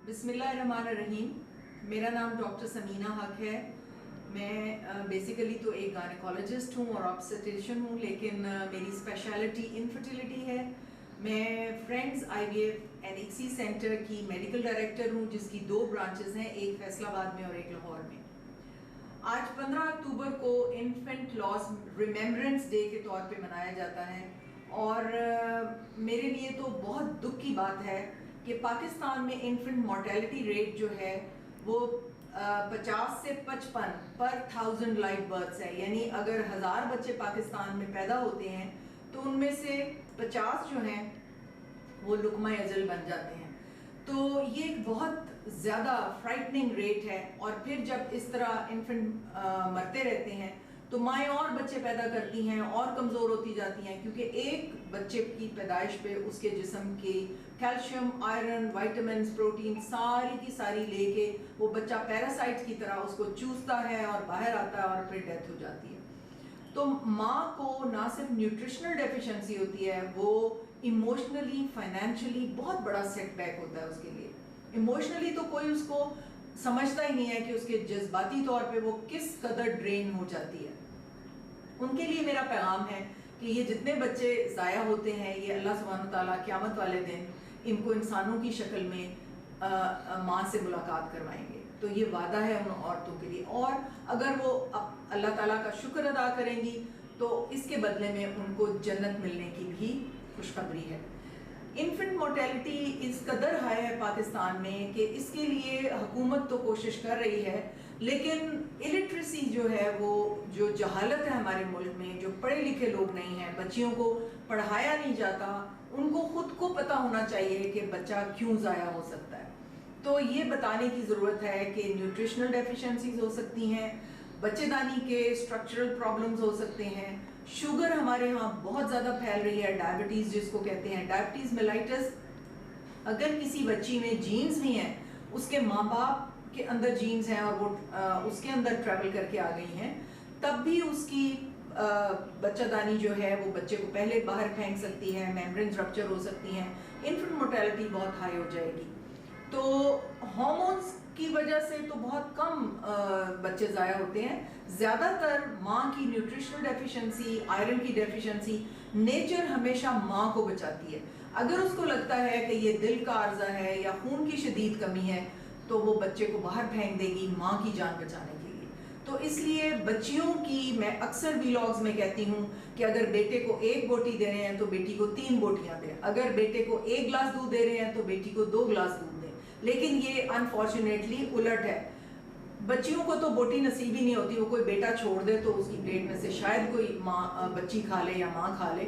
बिस्मिल्लाहिर्रहमानिर्रहीम। मेरा नाम डॉक्टर समीना हक है। मैं बेसिकली तो एक गायनेकोलॉजिस्ट हूँ और ऑब्स्टेट्रिशियन हूँ, लेकिन मेरी स्पेशलिटी इनफर्टिलिटी है। मैं friends IVF and ICSI centre की मेडिकल डायरेक्टर हूँ, जिसकी 2 ब्रांचेस हैं, एक फैसलाबाद में और एक लाहौर में। आज 15 अक्टूबर को इन्फेंट लॉस रिमेम्बरेंस डे के तौर पे मनाया जाता है और मेरे लिए तो बहुत दुख की बात है कि पाकिस्तान में इन्फेंट मोर्टेलिटी रेट जो है वो 50 से 55 पर 1000 लाइव बर्थ्स है। यानी अगर 1000 बच्चे पाकिस्तान में पैदा होते हैं तो उनमें से 50 जो हैं वो लुकमा अजल बन जाते हैं। तो ये एक बहुत ज़्यादा फ्राइटनिंग रेट है। और फिर जब इस तरह इन्फेंट मरते रहते हैं तो माएँ और बच्चे पैदा करती हैं और कमज़ोर होती जाती हैं, क्योंकि एक बच्चे की पैदाइश पे उसके जिस्म की कैल्शियम, आयरन, विटामिन्स, प्रोटीन सारी की सारी लेके वो बच्चा पैरासाइट की तरह उसको चूसता है और बाहर आता है और फिर डेथ हो जाती है। तो माँ को ना सिर्फ न्यूट्रिशनल डेफिशिएंसी होती है, वो इमोशनली, फाइनेंशियली बहुत बड़ा सेटबैक होता है उसके लिए। इमोशनली तो कोई उसको समझता ही नहीं है कि उसके जज्बाती तौर पे वो किस कदर ड्रेन हो जाती है। उनके लिए मेरा पैगाम है कि ये जितने बच्चे ज़ाया होते हैं, ये अल्लाह सुब्हानहू तआला क़यामत वाले दिन इनको इंसानों की शक्ल में माँ से मुलाकात करवाएंगे। तो ये वादा है उन औरतों के लिए, और अगर वो अल्लाह ताला का शुक्र अदा करेंगी तो इसके बदले में उनको जन्नत मिलने की भी खुशखबरी है। इन्फेंट मोर्टेलिटी इस कदर हाई है पाकिस्तान में कि इसके लिए हुकूमत तो कोशिश कर रही है, लेकिन इलिटरेसी जो है, वो जो जहालत है हमारे मुल्क में, जो पढ़े लिखे लोग नहीं हैं, बच्चियों को पढ़ाया नहीं जाता, उनको खुद को पता होना चाहिए कि बच्चा क्यों ज़ाया हो सकता है। तो ये बताने की ज़रूरत है कि न्यूट्रिशनल डेफिशिएंसीज हो सकती हैं, बच्चेदानी के स्ट्रक्चरल प्रॉब्लम्स हो सकते हैं, शुगर हमारे यहाँ बहुत ज़्यादा फैल रही है, डायबिटीज़ जिसको कहते हैं, डायबिटीज़ मेलाइटस। अगर किसी बच्ची में जीन्स भी हैं, उसके माँ बाप के अंदर जीन्स हैं और वो उसके अंदर ट्रैवल करके आ गई हैं, तब भी उसकी बच्चादानी जो है वो बच्चे को पहले बाहर फेंक सकती है, मेम्ब्रेन्स रप्चर हो सकती हैं, इन्फेंट मोर्टेलिटी बहुत हाई हो जाएगी। तो हार्मोन्स की वजह से तो बहुत कम बच्चे ज़ाया होते हैं। ज़्यादातर माँ की न्यूट्रिशनल डेफिशिएंसी, आयरन की डेफिशिएंसी, नेचर हमेशा माँ को बचाती है। अगर उसको लगता है कि ये दिल का अर्जा है या खून की शदीद कमी है तो वो बच्चे को बाहर फेंक देगी माँ की जान बचाने के लिए। तो इसलिए बच्चियों की मैं अक्सर व्लॉग्स में कहती हूँ कि अगर बेटे को 1 बोटी दे रहे हैं तो बेटी को 3 बोटियाँ दें, अगर बेटे को 1 गिलास दूध दे रहे हैं तो बेटी को 2 गिलास दूध दें। लेकिन ये अनफॉर्चुनेटली उलट है। बच्चियों को तो बोटी नसीब ही नहीं होती, वो कोई बेटा छोड़ दे तो उसकी प्लेट में से शायद कोई माँ बच्ची खा ले या माँ खा ले।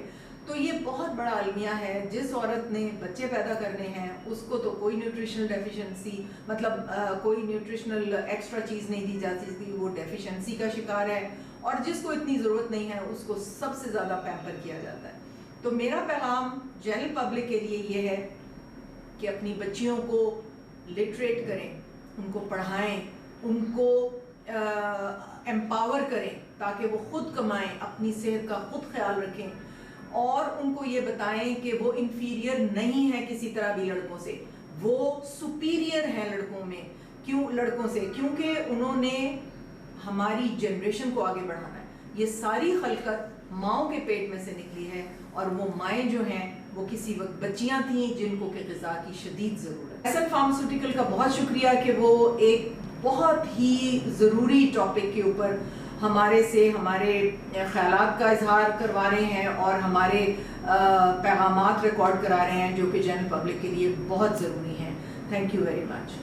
तो ये बहुत बड़ा अलमिया है। जिस औरत ने बच्चे पैदा करने हैं उसको तो कोई न्यूट्रिशनल डेफिशिएंसी, मतलब कोई न्यूट्रिशनल एक्स्ट्रा चीज़ नहीं दी जाती थी, वो डेफिशिएंसी का शिकार है। और जिसको इतनी ज़रूरत नहीं है उसको सबसे ज़्यादा पैम्पर किया जाता है। तो मेरा पैगाम जनरल पब्लिक के लिए ये है कि अपनी बच्चियों को लिटरेट करें, उनको पढ़ाएं, उनको एम्पावर करें ताकि वो खुद कमाएं, अपनी सेहत का खुद ख्याल रखें, और उनको ये बताएं कि वो इन्फीरियर नहीं है किसी तरह भी लड़कों से, वो सुपीरियर हैं लड़कों में। क्यों लड़कों से? क्योंकि उन्होंने हमारी जनरेशन को आगे बढ़ाना है। ये सारी खलकत माँओं के पेट में से निकली है, और वो माएँ जो हैं वो किसी वक्त बच्चियाँ थीं जिनको कि ग़िज़ा की शदीद ज़रूरत है। एसन फार्मास्यूटिकल का बहुत शुक्रिया कि वो एक बहुत ही ज़रूरी टॉपिक के ऊपर हमारे ख्यालात का इजहार करवा रहे हैं और हमारे पैगामात रिकॉर्ड करा रहे हैं, जो कि जनरल पब्लिक के लिए बहुत ज़रूरी हैं। Thank you very much.